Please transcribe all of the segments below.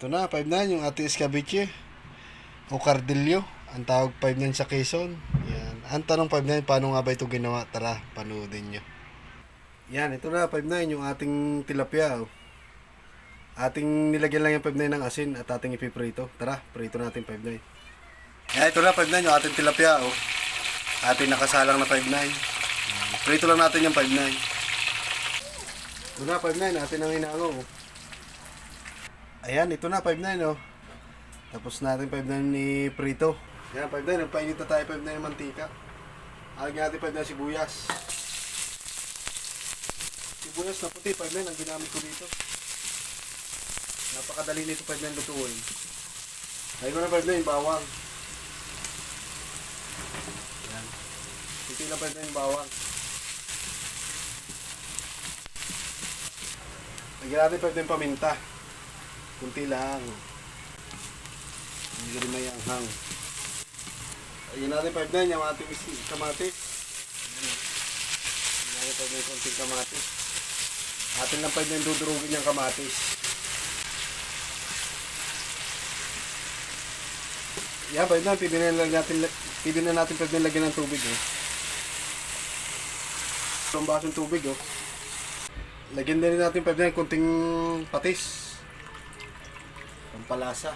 Ito na, 5-9 yung ating escabeche o cardillo. Ang tawag 5-9 sa Quezon. Yan. Ang tanong 5-9, paano nga ba ito ginawa? Tara, panoodin nyo. Yan, ito na 5-9 yung ating tilapia. Ating nilagyan lang yung 5-9 ng asin at ating ipiprito. Tara, prito natin 5-9. Yan, ito na 5-9 yung ating tilapia. Ating nakasalang na 5-9. Prito lang natin yung 5-9. Ito na 5-9, atin ang hinango. Ayan, ito na 5-9 Tapos natin 5-9 ni prito. Ayan, 5-9, nagpainit na tayo 5-9 ng mantika. Alagyan natin 5-9 sibuyas. Sibuyas na puti, 5-9 ang ginamit ko dito. Napakadali nito 5-9 lutuin. Lagyan ko na 5-9 bawang. Ayan. Puti na 5-9 bawang. Lagyan natin 5-9 paminta. Kunti lang. Hindi rin may anghang. Lagyan natin 5-9 yung ating kamatis. Lagyan natin 5-9 konting kamatis. Atin lang 5-9 dudurugin yung kamatis. Yan, 5-9. Pwede na natin 5-9 lagyan ng tubig. Itong basong tubig. Lagyan din natin 5-9 konting patis. Pampalasa.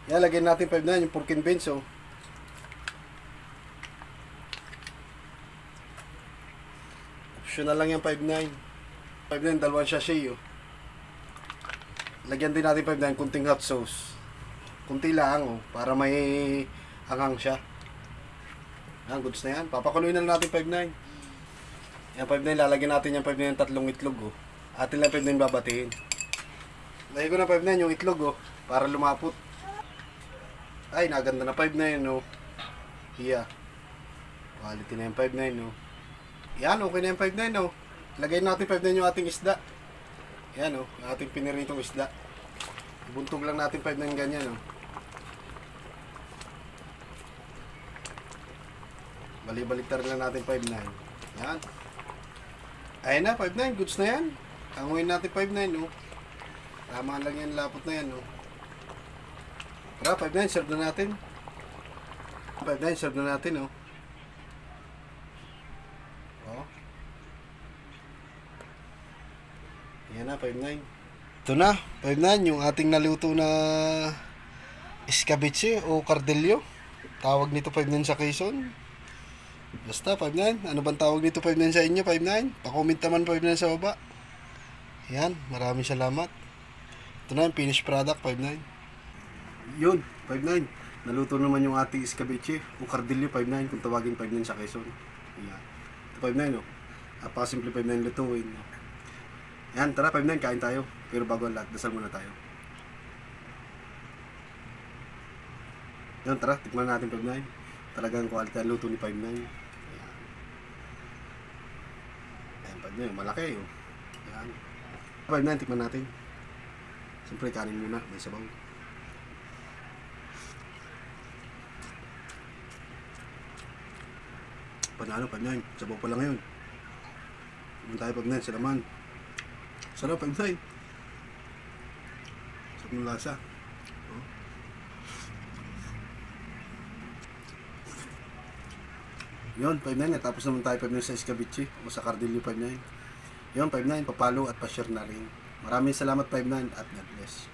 Yan, lagyan natin 5-9 yung pork and beans. Optional lang yung 5-9. 5-9, dalawang sachet. Lagyan din natin 5-9 konting hot sauce. Kunti lang para may hangang siya. Yan, goods na yan. Papakuluin na natin 5-9. Yan 5-9, lalagyan natin yung 5-9 yung tatlong itlog. Atin lang 5-9 babatiin. Lagyan ko na 5-9 yung itlog para lumapot. Ay, naganda na 5-9 Hiya. Quality na yung 5-9 Yan, okay na yung 5-9 Lagay natin 5-9 yung ating isda. Yan yung ating piniritong isda. Ibuntog lang natin 5-9 ganyan Bali-baliktar lang natin 5-9. Yan. Ayan na, 5-9. Goods na yan. Tanguin natin 5-9 Tama lang yan, lapot na yan Tara, 5-9, serve na natin. 5-9, serve na natin Ayan na, 5-9. Ito na, 5-9, yung ating naluto na escabeche o cardillo. Tawag nito 5-9 sa Quezon. Basta 5-9, ano bang tawag nito 5-9 sa inyo? 5-9, pa-comment naman 5-9 sa baba. Yan, maraming salamat. Ito na yung finished product 5-9. Yun, 5-9. Naluto naman yung ating escabeche o cardillo 5-9 kung tawagin 5-9 sa Quezon. Yan. Ito 5-9 Napaka-simple 5-9 lutuin. Yan, tara 5-9, kain tayo. Pero bago ang lahat, dasal muna tayo. Yan, tara, tikman natin 5-9. Talagang quality ang luto ni 5-9. Ayan, 5-9, malaki Yan. 5-9, tikman natin. Siyempre, kanin muna, may sabaw. Panalo 5-9, sabaw pa lang ngayon. Huwag tayo 5-9, sa laman. Sarap 5-9. Sarap ng lasa. Yun, 5-9. Natapos naman tayo 5-9 sa escabeche o sa cardillo 5-9. Yun, 5-9. Papalo at pa-share na rin. Maraming salamat 5-9 at God bless.